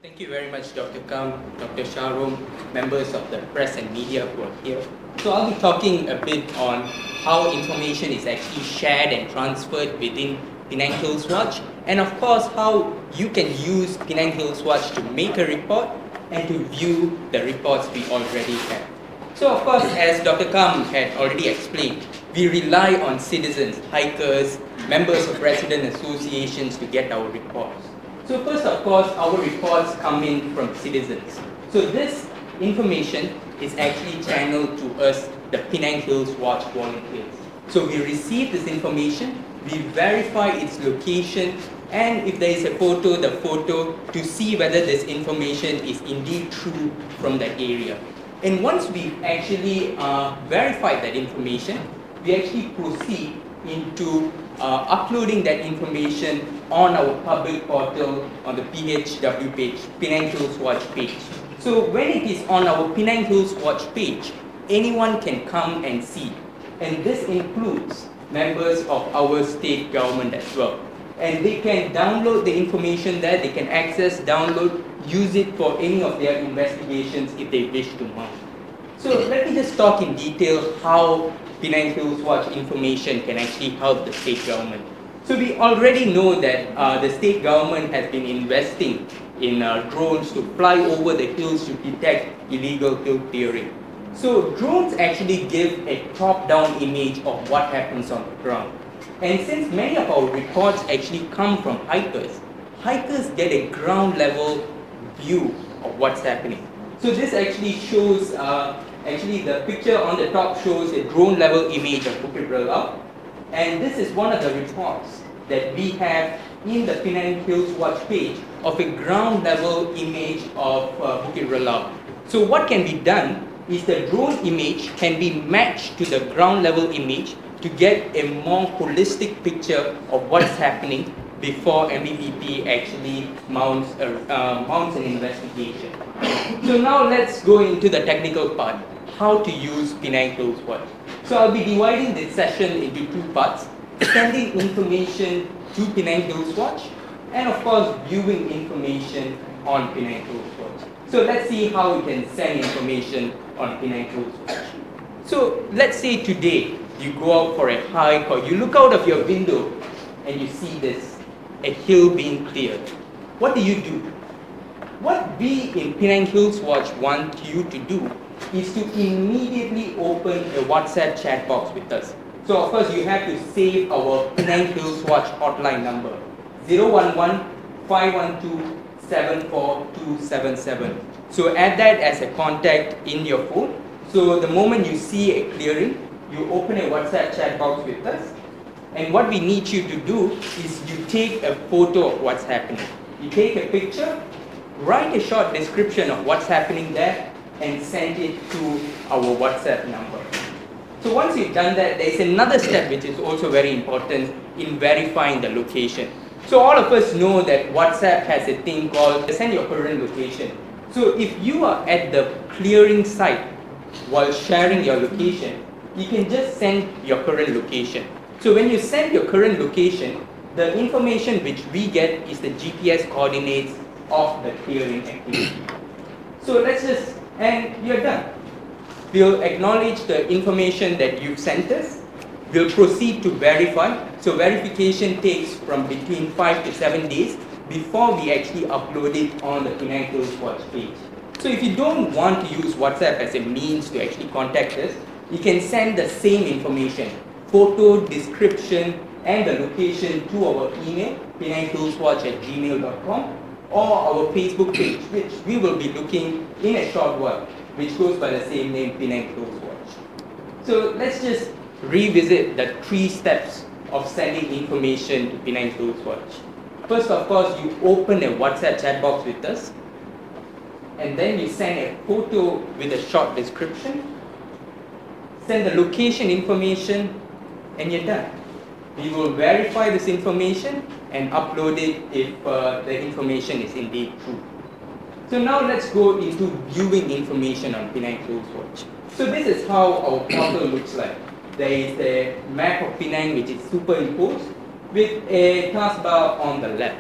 Thank you very much, Dr. Kam, Dr. Sharon, members of the press and media who are here. So I'll be talking a bit on how information is actually shared and transferred within Penang Hills Watch, and of course how you can use Penang Hills Watch to make a report and to view the reports we already have. So of course, as Dr. Kam had already explained, we rely on citizens, hikers, members of resident associations to get our reports. So first, of course, our reports come in from citizens. So this information is actually channeled to us, the Penang Hills Watch volunteers. So we receive this information, we verify its location, and if there is a photo, the photo, to see whether this information is indeed true from that area. And once we actually verify that information, we actually proceed into uploading that information on our public portal on the PHW page, Penang Hills Watch Page. So when it is on our Penang Hills Watch Page, anyone can come and see. And this includes members of our state government as well. And they can download the information there, they can access, download, use it for any of their investigations if they wish to mount. So let me just talk in detail how Penang Hills Watch information can actually help the state government. So we already know that the state government has been investing in drones to fly over the hills to detect illegal hill clearing. So drones actually give a top-down image of what happens on the ground. And since many of our reports actually come from hikers, hikers get a ground level view of what's happening. So this actually shows, actually the picture on the top shows a drone level image of Bukit Relau. And this is one of the reports that we have in the Penang Hills Watch page of a ground level image of Bukit Relau. So what can be done is the drone image can be matched to the ground level image to get a more holistic picture of what's happening before MBBP actually mounts an investigation. So now let's go into the technical part, how to use Penang Hills Watch. So I'll be dividing this session into two parts, sending information to Penang Hills Watch, and of course viewing information on Penang Hills Watch. So let's see how we can send information on Penang Hills Watch. So let's say today you go out for a hike or you look out of your window and you see this, a hill being cleared. What do? What we in Penang Hills Watch want you to do is to immediately open a WhatsApp chat box with us. So of course you have to save our Penang Hills Watch hotline number 011-512-74277. So add that as a contact in your phone. So the moment you see a clearing, you open a WhatsApp chat box with us. And what we need you to do is you take a photo of what's happening. You take a picture, write a short description of what's happening there, and send it to our WhatsApp number. So once you've done that, there is another step which is also very important in verifying the location. So all of us know that WhatsApp has a thing called send your current location. So if you are at the clearing site while sharing your location, you can just send your current location. So when you send your current location, the information which we get is the GPS coordinates of the clearing activity. So let's just, and you're done. We'll acknowledge the information that you've sent us. We'll proceed to verify. So verification takes from between 5 to 7 days before we actually upload it on the Penang Hills Watch page. So if you don't want to use WhatsApp as a means to actually contact us, you can send the same information, photo, description, and the location to our email, penanghillswatch@gmail.com, or our Facebook page, which we will be looking in a short while, which goes by the same name, Penang Hills Watch. So let's just revisit the 3 steps of sending information to Penang Hills Watch. First, of course, you open a WhatsApp chat box with us, and then you send a photo with a short description, send the location information, and you're done. We will verify this information and upload it if the information is indeed true. So now let's go into viewing information on Penang Hills Watch. So this is how our portal looks like. There is a map of Penang which is superimposed with a taskbar on the left.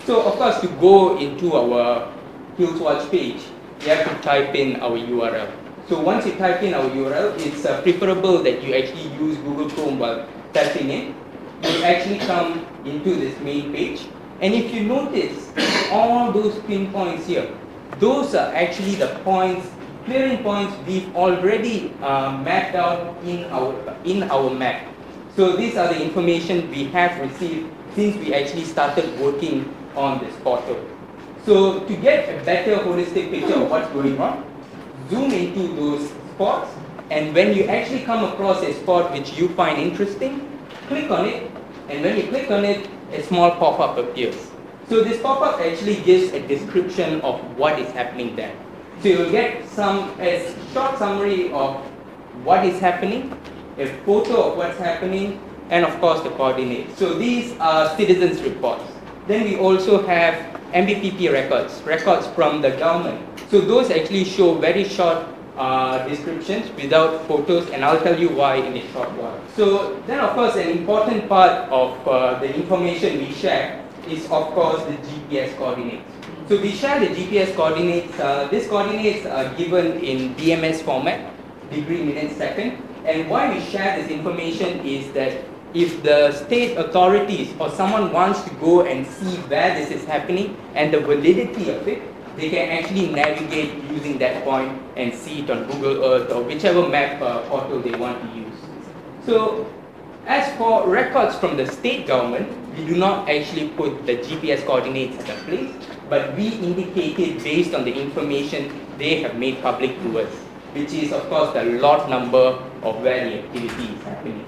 So of course, to go into our Hills Watch page, you have to type in our URL. So once you type in our URL, it's preferable that you actually use Google Chrome while typing in. You actually come into this main page. And if you notice, all those pinpoints here, those are actually the points, clearing points we've already mapped out in our map. So these are the information we have received since we actually started working on this portal. So to get a better holistic picture of what's going on, zoom into those spots, and when you actually come across a spot which you find interesting, click on it, and when you click on it, a small pop-up appears. So this pop-up actually gives a description of what is happening there. So you'll get a short summary of what is happening, a photo of what's happening, and of course the coordinates. So these are citizens' reports. Then we also have MBPP records from the government. So those actually show very short descriptions without photos, and I'll tell you why in a short while. So then of course an important part of the information we share is of course the GPS coordinates. So we share the GPS coordinates. These coordinates are given in DMS format, degree, minute, second. And why we share this information is that if the state authorities or someone wants to go and see where this is happening and the validity of it, they can actually navigate using that point and see it on Google Earth or whichever map portal they want to use. So as for records from the state government, we do not actually put the GPS coordinates at a place, but we indicate it based on the information they have made public to us, which is of course the lot number of where the activity is happening.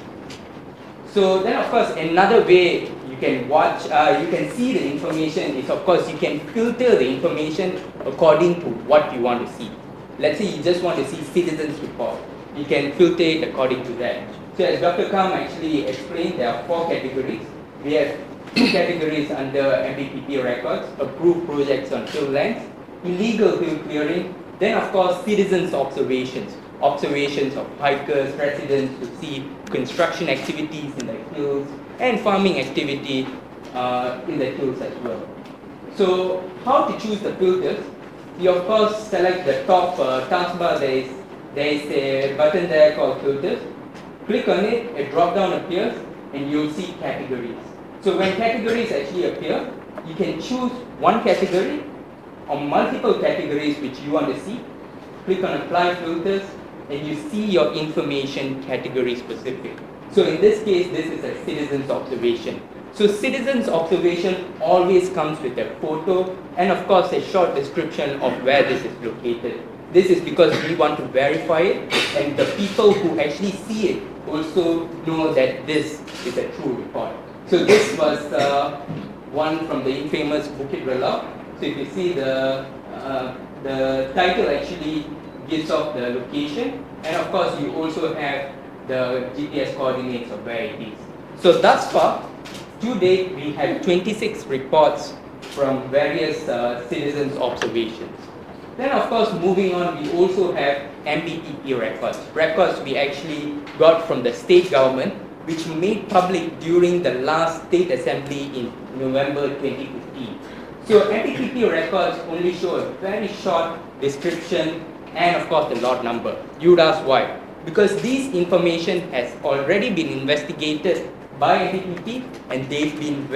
So then of course another way you can watch, you can see the information is of course you can filter the information according to what you want to see. Let's say you just want to see citizens report. You can filter it according to that. So as Dr. Kam actually explained, there are 4 categories. We have 2 categories under MBPP records: approved projects on hill lands, illegal hill clearing, then of course citizens' observations of hikers, residents to see construction activities in the hills and farming activity in the hills as well. So how to choose the filters? You of course select the top taskbar. There is a button there called filters. Click on it, a drop down appears, and you'll see categories. So when categories actually appear, you can choose one category or multiple categories which you want to see. Click on apply filters, and you see your information category specific. So in this case, this is a citizen's observation. So citizen's observation always comes with a photo and of course a short description of where this is located. This is because we want to verify it, and the people who actually see it also know that this is a true report. So this was one from the infamous Bukit Relau. So if you see the title actually gives off the location, and of course you also have the GPS coordinates of where it is. So thus far, to date, we have 26 reports from various citizens' observations. Then of course, moving on, we also have MBPP records. Records we actually got from the state government, which we made public during the last state assembly in November 2015. So MBPP records only show a very short description and of course the lot number. You would ask why? Because this information has already been investigated by MBPP and they've been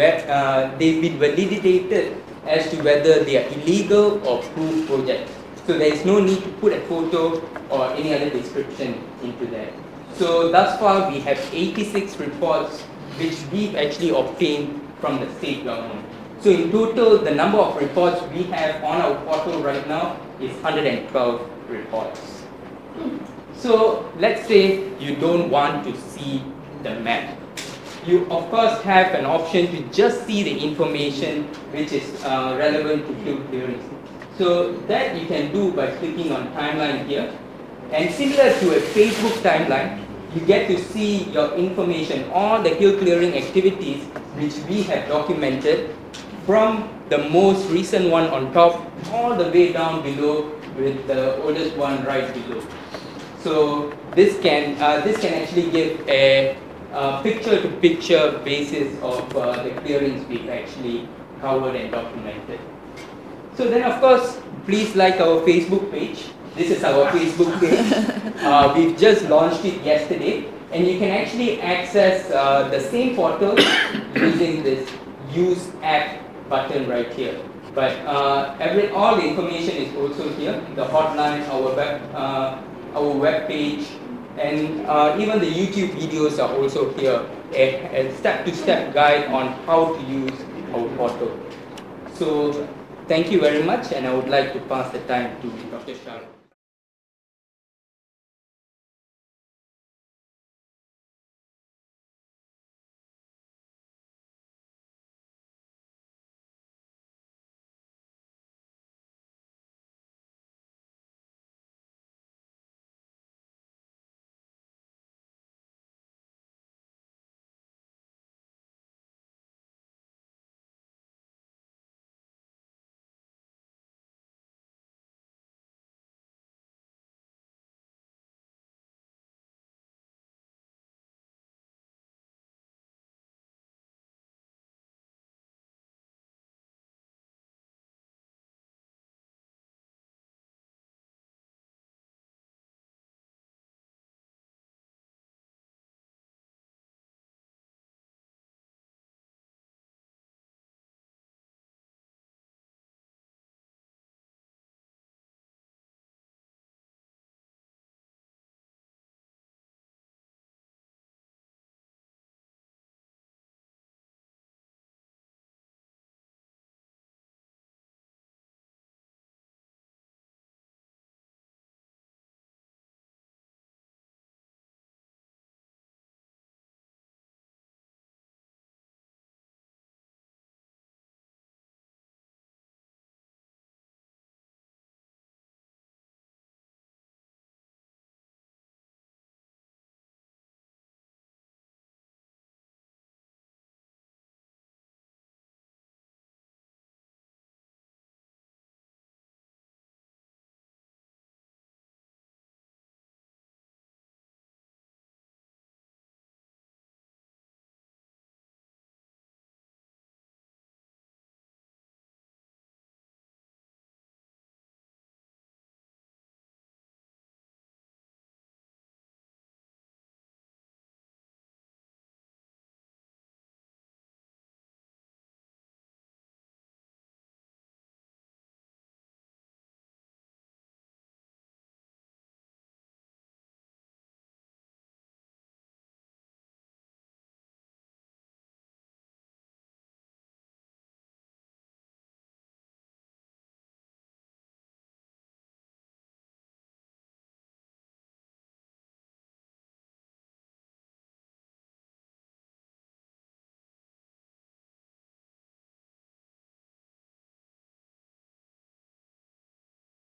validated as to whether they are illegal or approved projects. So there is no need to put a photo or any other description into that. So thus far we have 86 reports which we've actually obtained from the state government. So in total, the number of reports we have on our portal right now is 112 reports. So let's say you don't want to see the map. You of course have an option to just see the information which is relevant to hill clearings. So that you can do by clicking on timeline here. And similar to a Facebook timeline, you get to see your information on the hill clearing activities which we have documented, from the most recent one on top all the way down below with the oldest one right below. So this can actually give a picture-to-picture basis of the clearings we've actually covered and documented. So then, of course, please like our Facebook page. This is our Facebook page. We've just launched it yesterday, and you can actually access the same portal using this Use App button right here. But all the information is also here. The hotline, our web page, and even the YouTube videos are also here. A step-to-step guide on how to use our portal. So thank you very much, and I would like to pass the time to Dr. Chacko.